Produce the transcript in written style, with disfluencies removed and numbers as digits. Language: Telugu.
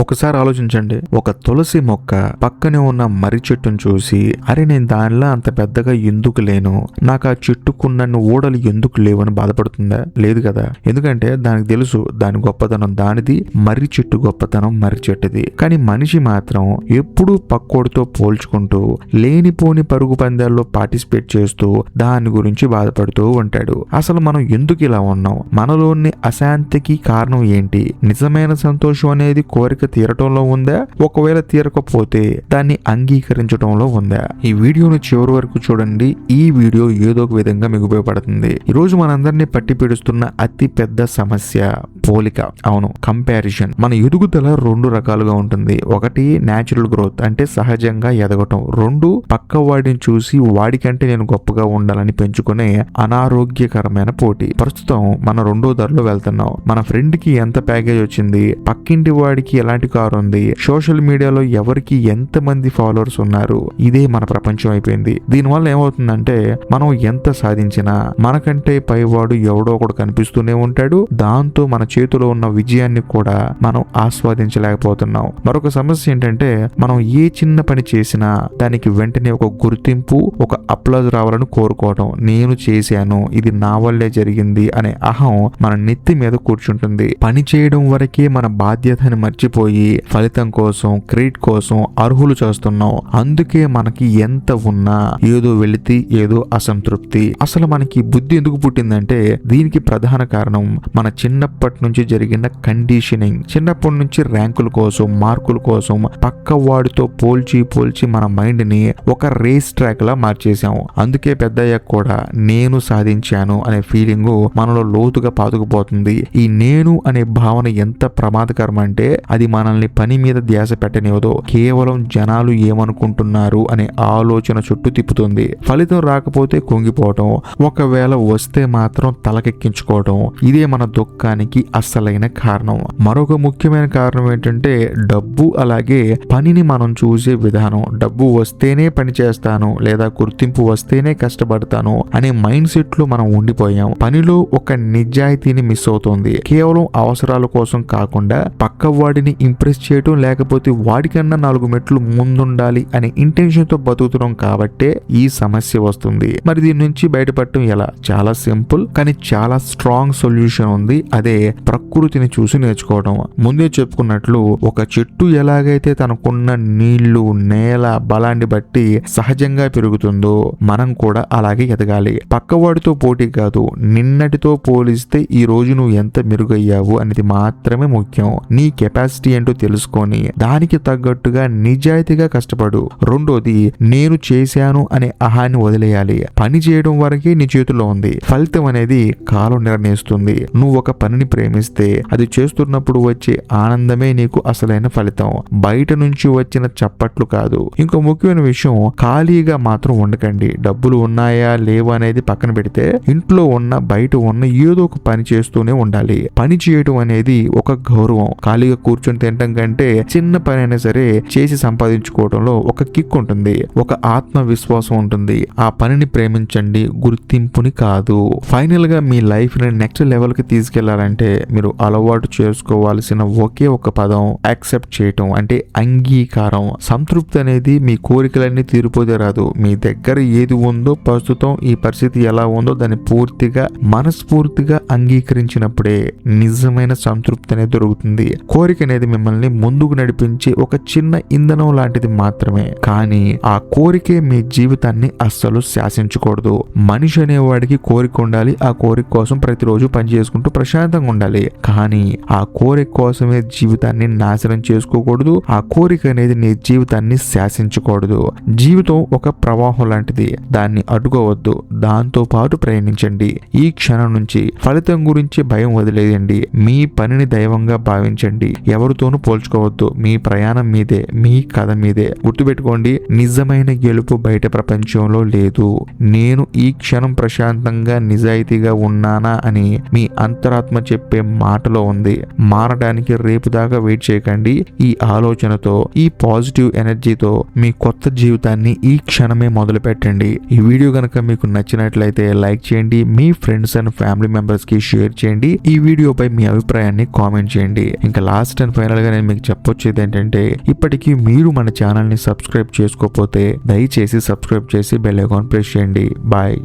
ఒకసారి ఆలోచించండి, ఒక తులసి మొక్క పక్కనే ఉన్న మర్రి చెట్టును చూసి అరే నేను దానిలో అంత పెద్దగా ఎందుకు లేను, నాకు ఆ చెట్టుకున్న ఊడలు ఎందుకు లేవని బాధపడుతుందా? లేదు కదా. ఎందుకంటే దానికి తెలుసు దాని గొప్పతనం దానిది, మర్రి చెట్టు గొప్పతనం మర్రి చెట్టుది. కానీ మనిషి మాత్రం ఎప్పుడూ పక్కోడితో పోల్చుకుంటూ లేనిపోని పరుగు పందాల్లో పార్టిసిపేట్ చేస్తూ దాని గురించి బాధపడుతూ ఉంటాడు. అసలు మనం ఎందుకు ఇలా ఉన్నాం? మనలోని అశాంతికి కారణం ఏంటి? నిజమైన సంతోషం అనేది కోరిక తీరటంలో ఉందా? ఒకవేళ తీరకపోతే దాన్ని అంగీకరించడంలో ఉందా? ఈ వీడియోను చివరి వరకు చూడండి. ఈ వీడియో ఏదో ఒక విధంగా మీకు ఉపయోగపడుతుంది. ఈ రోజు మనందరినీ పట్టి పీడిస్తున్న అతి పెద్ద సమస్య పోలిక. అవును, కంపారిజన్. మన ఎదుగుదల రెండు రకాలుగా ఉంటుంది. ఒకటి న్యాచురల్ గ్రోత్, అంటే సహజంగా ఎదగటం. రెండు, పక్క వాడిని చూసి వాడికంటే నేను గొప్పగా ఉండాలని పెంచుకునే అనారోగ్యకరమైన పోటీ. ప్రస్తుతం మన రెండో ధరలో వెళ్తున్నాం. మన ఫ్రెండ్ కి ఎంత ప్యాకేజ్ వచ్చింది, పక్కింటి వాడికి ఎలాంటి కారు ఉంది, సోషల్ మీడియాలో ఎవరికి ఎంత మంది ఫాలోవర్స్ ఉన్నారు, ఇదే మన ప్రపంచం అయిపోయింది. దీనివల్ల ఏమవుతుందంటే మనం ఎంత సాధించినా మనకంటే పైవాడు ఎవడో ఒకడు కనిపిస్తూనే ఉంటాడు. దాంతో మన చేతిలో ఉన్న విజయాన్ని కూడా మనం ఆస్వాదించలేకపోతున్నాం. మరొక సమస్య ఏంటంటే మనం ఏ చిన్న పని చేసినా దానికి వెంటనే ఒక గుర్తింపు, ఒక అప్లాజ్ రావాలని కోరుకోవటం. నేను చేశాను, ఇది నా వల్లే జరిగింది అనే అహం మన నెత్తి మీద కూర్చుంటుంది. పని చేయడం వరకే మన బాధ్యతని మర్చిపోయి ఫలితం కోసం, క్రెడిట్ కోసం అర్హులు చేస్తున్నాం. అందుకే మనకి ఎంత ఉన్నా ఏదో వెళితే ఏదో అసంతృప్తి. అసలు మనకి బుద్ధి ఎందుకు పుట్టిందంటే దీనికి ప్రధాన కారణం మన చిన్నప్పటి నుంచి జరిగిన కండిషనింగ్. చిన్నప్పటి నుంచి ర్యాంకుల కోసం, మార్కుల కోసం పక్క వాడితో పోల్చి మన మైండ్ ని ఒక రేస్ ట్రాక్ లా మార్చేసాం. అందుకే పెద్దయ్యాక కూడా నేను సాధించాను అనే ఫీలింగ్ మనలో లోతుగా పాతుకుపోతుంది. ఈ నేను అనే భావన ఎంత ప్రమాదకరం అంటే అది మనల్ని పని మీద ధ్యాస పెట్టనివ్వదు. కేవలం జనాలు ఏమనుకుంటున్నారు అనే ఆలోచన చుట్టూ తిప్పుతుంది. ఫలితం రాకపోతే కుంగిపోవటం, ఒకవేళ వస్తే మాత్రం తలకెక్కించుకోవటం. ఇదే మన దుఃఖానికి అస్సలైన కారణం. మరొక ముఖ్యమైన కారణం ఏంటంటే డబ్బు, అలాగే పనిని మనం చూసే విధానం. డబ్బు వస్తేనే పని చేస్తాను లేదా గుర్తింపు వస్తేనే కష్టపడతాను అనే మైండ్ సెట్ లో మనం ఉండిపోయాం. పనిలో ఒక నిజాయితీని మిస్ అవుతుంది. కేవలం అవసరాల కోసం కాకుండా పక్క వాడిని ఇంప్రెస్ చేయటం, లేకపోతే వాడికన్నా 4 మెట్లు ముందుండాలి అనే ఇంటెన్షన్ తో బతుకుతున్నాం. కాబట్టే ఈ సమస్య వస్తుంది. మరి దీని నుంచి బయటపడటం ఎలా? చాలా సింపుల్ కానీ చాలా స్ట్రాంగ్ సొల్యూషన్ ఉంది. అదే ప్రకృతిని చూసి నేర్చుకోవడం. ముందే చెప్పుకున్నట్లు ఒక చెట్టు ఎలాగైతే తనకున్న నీళ్లు, నేల బలాన్ని బట్టి సహజంగా పెరుగుతుందో మనం కూడా అలాగే ఎదగాలి. పక్కవాడితో పోటీ కాదు, నిన్నటితో పోలిస్తే ఈ రోజు నువ్వు ఎంత మెరుగయ్యావు అనేది మాత్రమే ముఖ్యం. నీ కెపాసిటీ ఏంటో తెలుసుకొని దానికి తగ్గట్టుగా నిజాయితీగా కష్టపడు. రెండోది, నేను చేశాను అనే అహాన్ని వదిలేయాలి. పని చేయడం వరకే నీ చేతిలో ఉంది. ఫలితం అనేది కాలం నిర్ణయిస్తుంది. నువ్వు ఒక పనిని ప్రేమిస్తే అది చేస్తున్నప్పుడు వచ్చే ఆనందమే నీకు అసలైన ఫలితం, బయట నుంచి వచ్చిన చప్పట్లు కాదు. ఇంకో ముఖ్యమైన విషయం, ఖాళీగా మాత్రం ఉండకండి. డబ్బులు ఉన్నాయా లేవా అనేది పక్కన పెడితే ఇంట్లో ఉన్న బయట ఉన్న ఏదో ఒక పని చేస్తూనే ఉండాలి. పని చేయడం అనేది ఒక గౌరవం. ఖాళీగా కూర్చొని తినడం కంటే చిన్న పని అయినా సరే చేసి సంపాదించుకోవడంలో ఒక కిక్ ఉంటుంది, ఒక ఆత్మవిశ్వాసం ఉంటుంది. ఆ పనిని ప్రేమించండి, గుర్తింపుని కాదు. ఫైనల్ గా మీ లైఫ్ ని నెక్స్ట్ లెవెల్ కి తీసుకెళ్లాలంటే మీరు అలవాటు చేసుకోవాల్సిన ఒకే ఒక పదం యాక్సెప్ట్ చేయటం, అంటే అంగీకారం. సంతృప్తి అనేది మీ కోరికలన్నీ తీరిపోతే రాదు. మీ దగ్గర ఏది ఉందో, ప్రస్తుతం ఈ పరిస్థితి ఎలా ఉందో దాన్ని పూర్తిగా మనస్ఫూర్తిగా అంగీకరించినప్పుడే నిజమైన సంతృప్తి అనేది దొరుకుతుంది. కోరిక అనేది మిమ్మల్ని ముందుకు నడిపించే ఒక చిన్న ఇంధనం లాంటిది మాత్రమే. కానీ ఆ కోరికే మీ జీవితాన్ని అస్సలు శాసించకూడదు. మనిషి అనేవాడికి కోరిక ఉండాలి. ఆ కోరిక కోసం ప్రతిరోజు పని చేసుకుంటూ ప్రశాంతంగా ఉండాలి. కానీ ఆ కోరిక కోసమే జీవితాన్ని నాశనం చేసుకోకూడదు. ఆ కోరిక అనేది నీ జీవితాన్ని శాసించకూడదు. జీవితం ఒక ప్రవాహం లాంటిది, దాన్ని అడ్డుకోవద్దు, దాంతో పాటు ప్రయాణించండి. ఈ క్షణం నుంచి ఫలితం గురించి భయం వదిలేయండి. మీ పనిని దైవంగా భావించండి. ఎవరితోనూ పోల్చుకోవద్దు. మీ ప్రయాణం మీదే, మీ కథ మీదే. గుర్తుపెట్టుకోండి, నిజమైన గెలుపు బయట ప్రపంచంలో లేదు. నేను ఈ క్షణం ప్రశాంతంగా నిజాయితీగా ఉన్నానా అని మీ అంతరాత్మ చెప్పే మాటలో ఉంది. మారడానికి రేపు దాకా వెయిట్ చేయకండి. ఈ ఆలోచనతో, ఈ పాజిటివ్ ఎనర్జీతో మీ కొత్త జీవితాన్ని ఈ క్షణమే మొదలు పెట్టండి. ఈ వీడియో కనుక మీకు నచ్చినట్లయితే లైక్ చేయండి, మీ ఫ్రెండ్స్ అండ్ ఫ్యామిలీ మెంబర్స్ కి షేర్ చేయండి. ఈ వీడియోపై మీ అభిప్రాయాన్ని కామెంట్ చేయండి. ఇంకా లాస్ట్ అండ్ ఫైనల్ ఫైనల్ గా నేను మీకు చెప్పొచ్చేది ఏంటంటే, ఇప్పటికీ మీరు మన ఛానల్ ని సబ్స్క్రైబ్ చేసుకోకపోతే దయచేసి సబ్స్క్రైబ్ చేసి బెల్ ఐకాన్ ప్రెస్ చేయండి. బాయ్.